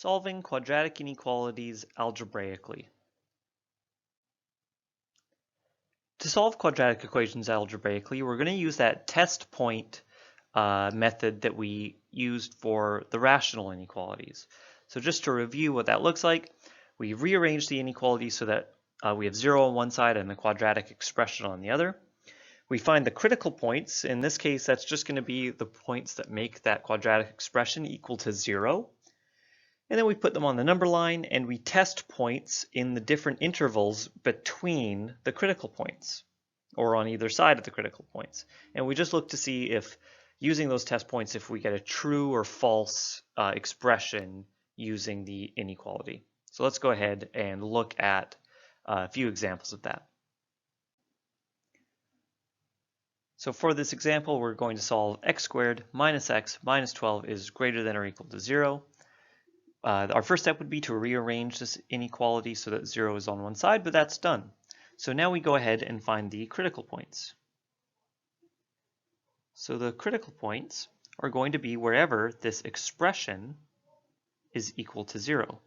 Solving quadratic inequalities algebraically. To solve quadratic equations algebraically, we're going to use that test point method that we used for the rational inequalities. So just to review what that looks like, we rearrange the inequality so that we have 0 on one side and the quadratic expression on the other. We find the critical points. In this case, that's just going to be the points that make that quadratic expression equal to 0. And then we put them on the number line and we test points in the different intervals between the critical points or on either side of the critical points. And we just look to see if using those test points, if we get a true or false expression using the inequality. So let's go ahead and look at a few examples of that. So for this example, we're going to solve x squared minus x minus 12 is greater than or equal to 0. Our first step would be to rearrange this inequality so that 0 is on one side, but that's done. So now we go ahead and find the critical points. So the critical points are going to be wherever this expression is equal to 0.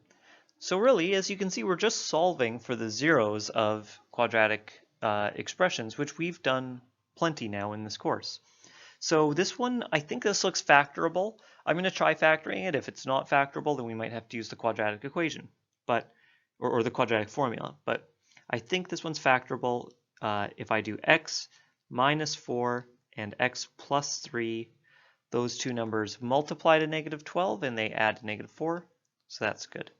So really, as you can see, we're just solving for the zeros of quadratic expressions, which we've done plenty now in this course. So this one, I think this looks factorable. I'm going to try factoring it. If it's not factorable, then we might have to use the quadratic equation, or the quadratic formula. But I think this one's factorable if I do x minus 4 and x plus 3. Those two numbers multiply to negative 12 and they add to negative 4. So that's good.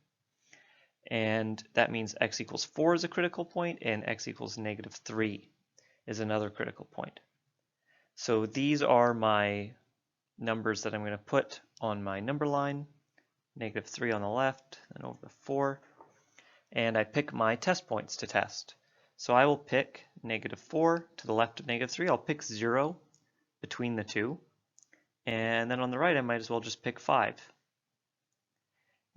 And that means x equals 4 is a critical point and x equals negative 3 is another critical point. So these are my numbers that I'm going to put on my number line, negative 3 on the left, and over to 4. And I pick my test points to test. So I will pick negative 4 to the left of negative 3. I'll pick 0 between the two. And then on the right, I might as well just pick 5.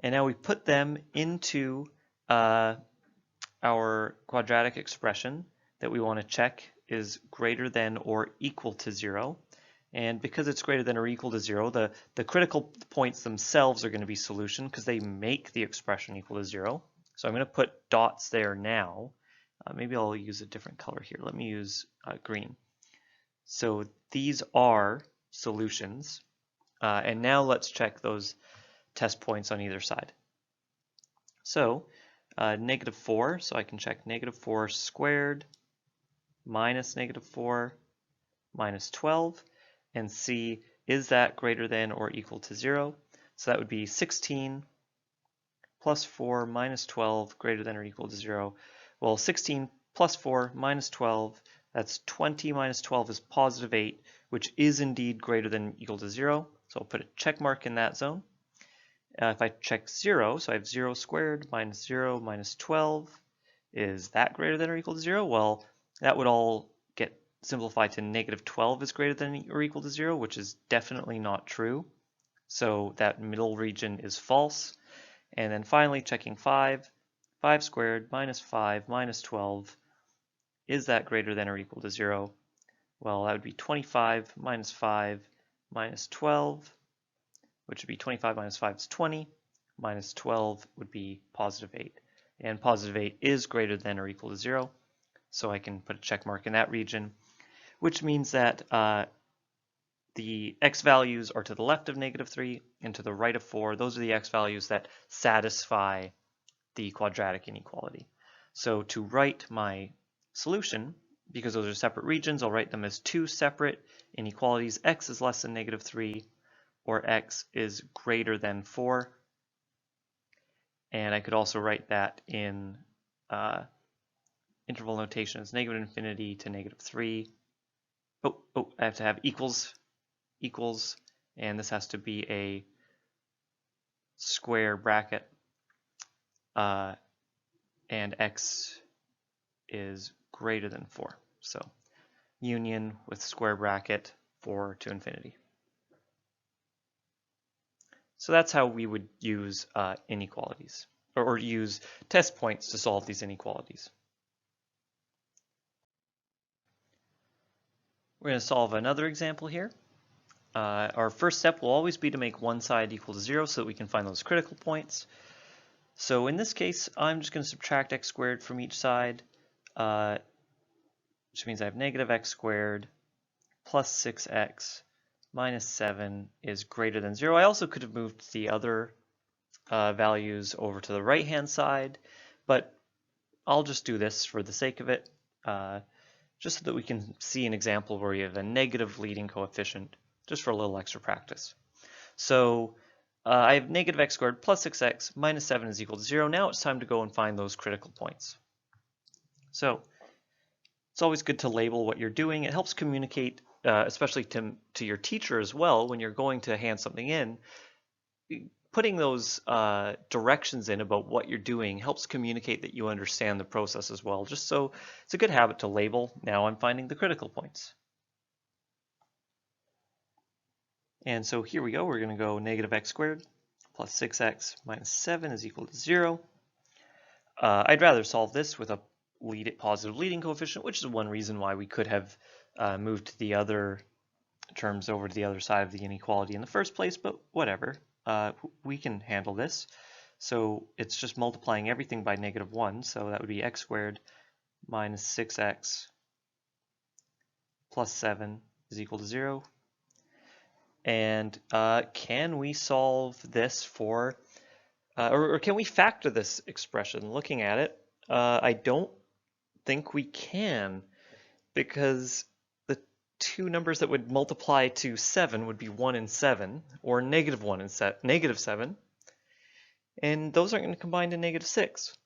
And now we put them into our quadratic expression that we want to check is greater than or equal to 0. And because it's greater than or equal to 0, the critical points themselves are going to be solution because they make the expression equal to 0. So I'm going to put dots there now. Maybe I'll use a different color here. Let me use green. So these are solutions. And now let's check those test points on either side. So negative 4, so I can check negative 4 squared minus negative 4 minus 12 and see is that greater than or equal to 0. So that would be 16 plus 4 minus 12 greater than or equal to 0. Well, 16 plus 4 minus 12, that's 20 minus 12 is positive 8, which is indeed greater than or equal to 0. So I'll put a check mark in that zone. If I check 0, so I have 0 squared minus 0 minus 12, is that greater than or equal to 0? Well, that would all get simplified to negative 12 is greater than or equal to 0, which is definitely not true. So that middle region is false. And then finally checking 5, 5 squared minus 5 minus 12, is that greater than or equal to 0? Well, that would be 25 minus 5 minus 12, which would be 25 minus 5 is 20, minus 12 would be positive 8. And positive 8 is greater than or equal to 0. So I can put a check mark in that region, which means that the x values are to the left of negative 3 and to the right of 4. Those are the x values that satisfy the quadratic inequality. So to write my solution, because those are separate regions, I'll write them as two separate inequalities. X is less than negative 3 or x is greater than 4. And I could also write that in interval notation as negative infinity to negative 3. I have to have equals, and this has to be a square bracket, and x is greater than 4. So union with square bracket 4 to infinity. So that's how we would use inequalities, or use test points to solve these inequalities. We're going to solve another example here. our first step will always be to make one side equal to 0 so that we can find those critical points. So in this case, I'm just going to subtract x squared from each side, which means I have negative x squared plus 6x minus 7 is greater than 0. I also could have moved the other values over to the right-hand side, but I'll just do this for the sake of it, just so that we can see an example where we have a negative leading coefficient, just for a little extra practice. So I have negative x squared plus 6x minus 7 is equal to 0. Now it's time to go and find those critical points. So it's always good to label what you're doing. It helps communicate, especially to your teacher as well, when you're going to hand something in. Putting those directions in about what you're doing helps communicate that you understand the process as well. Just so it's a good habit to label. Now I'm finding the critical points. And so here we go. We're going to go negative x squared plus 6x minus 7 is equal to 0. I'd rather solve this with a positive leading coefficient, which is one reason why we could have moved the other terms over to the other side of the inequality in the first place, but whatever. We can handle this. So it's just multiplying everything by negative 1, so that would be x squared minus 6x plus 7 is equal to 0. And can we solve this for, or can we factor this expression? Looking at it, I don't think we can, because the two numbers that would multiply to 7 would be 1 and 7, or negative 1 and negative 7, and those aren't going to combine to negative 6.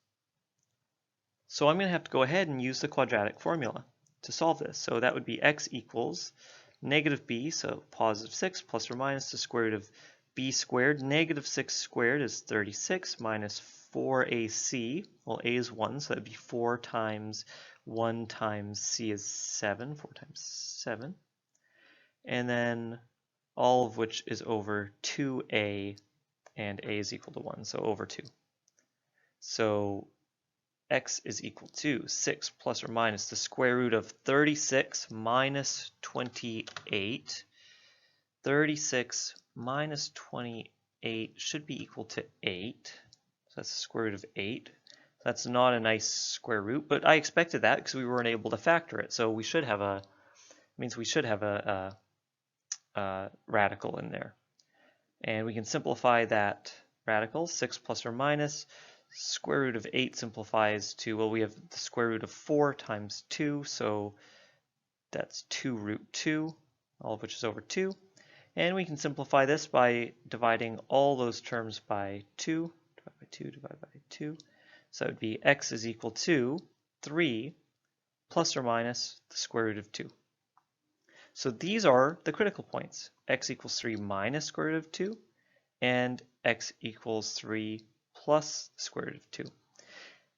So I'm going to have to go ahead and use the quadratic formula to solve this. So that would be x equals negative b, so positive 6 plus or minus the square root of b squared. Negative 6 squared is 36 minus 4ac. Well, a is 1, so that would be 4 times 1 times c is 7. 4 times 7. And then all of which is over 2a, and a is equal to 1, so over 2. So x is equal to 6 plus or minus the square root of 36 minus 28. 36 minus 28 should be equal to 8. So that's the square root of 8. That's not a nice square root, but I expected that because we weren't able to factor it. So we should have a radical in there. And we can simplify that radical. 6 plus or minus square root of 8 simplifies to, well, we have the square root of 4 times 2, so that's 2 root 2, all of which is over 2. And we can simplify this by dividing all those terms by 2. Divide by 2, divide by 2. So that would be x is equal to 3 plus or minus the square root of 2. So these are the critical points. X equals 3 minus square root of 2, and x equals 3 plus the square root of 2.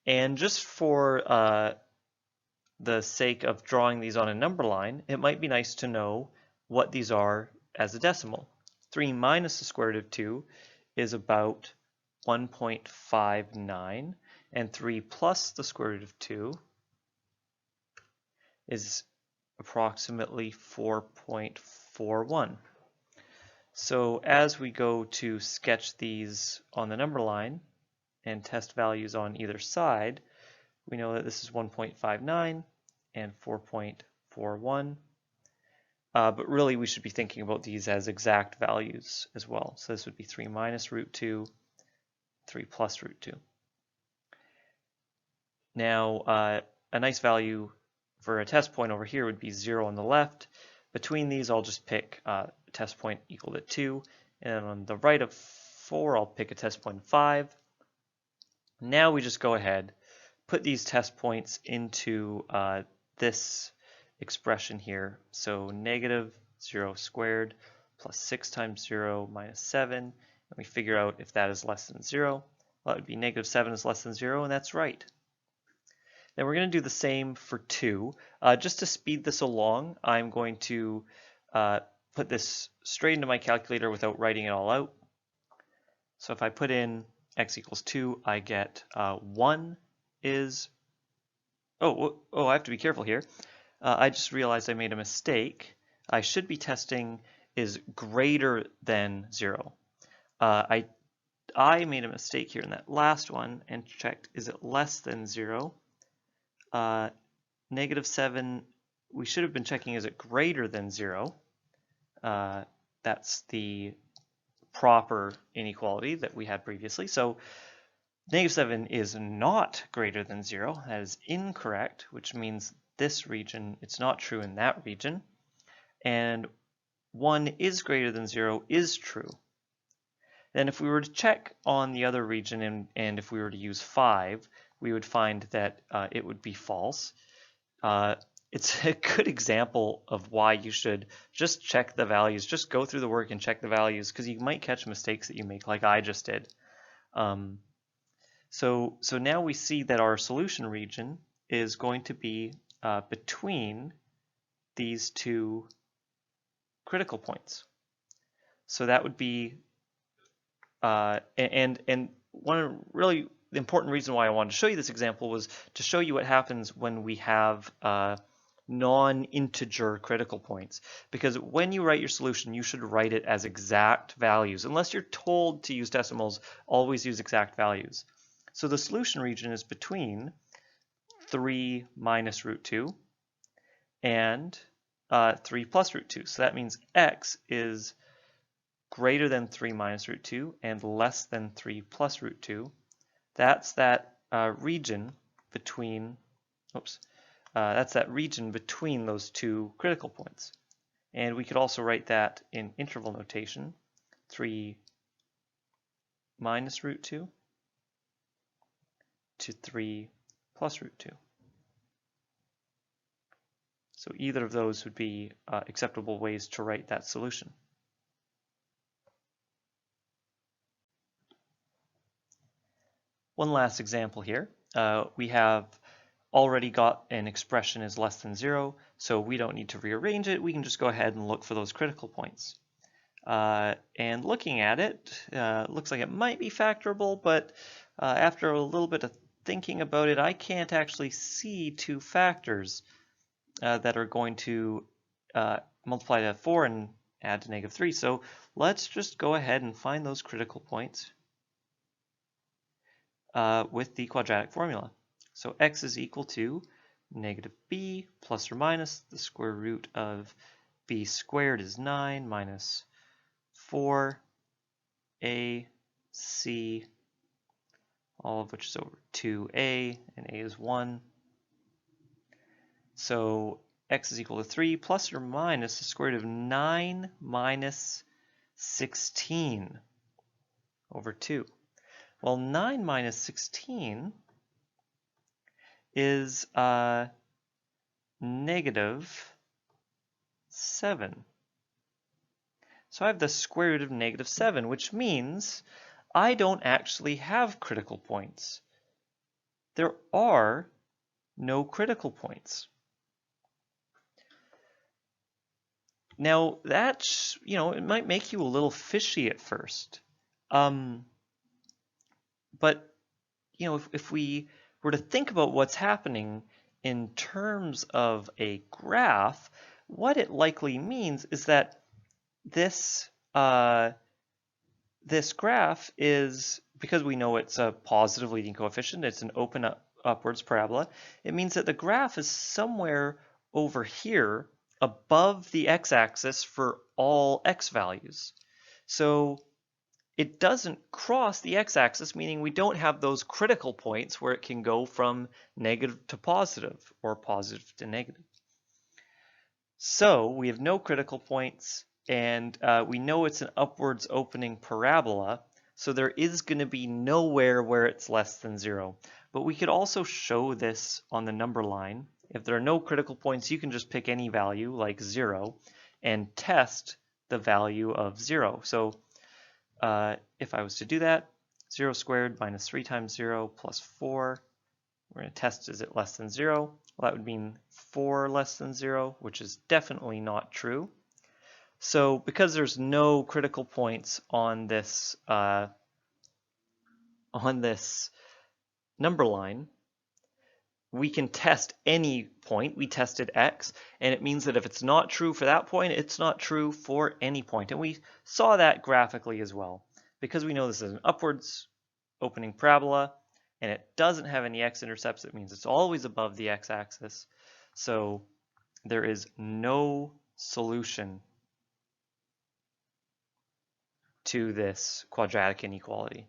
And just for the sake of drawing these on a number line, it might be nice to know what these are as a decimal. 3 minus the square root of 2 is about 1.59, and 3 plus the square root of 2 is approximately 4.41. So as we go to sketch these on the number line and test values on either side, we know that this is 1.59 and 4.41. But really we should be thinking about these as exact values as well. So this would be 3 minus root 2, 3 plus root 2. Now a nice value for a test point over here would be 0 on the left. Between these I'll just pick a test point equal to 2, and on the right of 4 I'll pick a test point of 5. Now we just go ahead, put these test points into this expression here. So negative 0 squared plus 6 times 0 minus 7, and we figure out if that is less than 0. Well, that would be negative 7 is less than 0, and that's right. Then we're going to do the same for 2. Just to speed this along, I'm going to put this straight into my calculator without writing it all out. So if I put in x equals 2, I get 1 is, I have to be careful here. I just realized I made a mistake. I should be testing is greater than 0. I made a mistake here in that last one and checked, is it less than 0? -7, we should have been checking, is it greater than 0? That's the proper inequality that we had previously. So -7 is not greater than 0. That is incorrect, which means this region, it's not true in that region. And 1 is greater than 0 is true. Then if we were to check on the other region and if we were to use 5, we would find that it would be false. It's a good example of why you should just check the values, just go through the work and check the values, because you might catch mistakes that you make like I just did. So now we see that our solution region is going to be between these two critical points. So that would be, and one really important reason why I wanted to show you this example was to show you what happens when we have non-integer critical points. Because when you write your solution, you should write it as exact values. Unless you're told to use decimals, always use exact values. So the solution region is between 3 minus root 2 and 3 plus root 2. So that means x is greater than 3 minus root 2 and less than 3 plus root 2. That's that region between, that's that region between those two critical points. And we could also write that in interval notation, 3 minus root 2 to 3 plus root 2. So either of those would be acceptable ways to write that solution. One last example here. We have already got an expression is less than 0, so we don't need to rearrange it. We can just go ahead and look for those critical points. And looking at it, looks like it might be factorable, but after a little bit of thinking about it, I can't actually see two factors that are going to multiply to 4 and add to -3. So let's just go ahead and find those critical points with the quadratic formula. So x is equal to -b plus or minus the square root of b squared is 9 minus 4ac, all of which is over 2a, and a is 1. So x is equal to 3 plus or minus the square root of 9 minus 16 over 2. Well, 9 minus 16 is -7. So I have the square root of -7, which means I don't actually have critical points. There are no critical points. Now that's, it might make you a little fishy at first. But, if we were to think about what's happening in terms of a graph, what it likely means is that this graph is, because we know it's a positive leading coefficient, it's an open upwards parabola, it means that the graph is somewhere over here above the x-axis for all x values. So it doesn't cross the x-axis, meaning we don't have those critical points where it can go from negative to positive or positive to negative. So we have no critical points, and we know it's an upwards opening parabola, so there is going to be nowhere where it's less than 0. But we could also show this on the number line. If there are no critical points, you can just pick any value, like 0, and test the value of 0. So if I was to do that, 0 squared minus 3 times 0 plus 4, we're going to test, is it less than 0? Well, that would mean 4 less than 0, which is definitely not true. So because there's no critical points on this number line, we can test any point. We tested x, and it means that if it's not true for that point, it's not true for any point. And we saw that graphically as well. Because we know this is an upwards opening parabola, and it doesn't have any x-intercepts, it means it's always above the x-axis. So there is no solution to this quadratic inequality.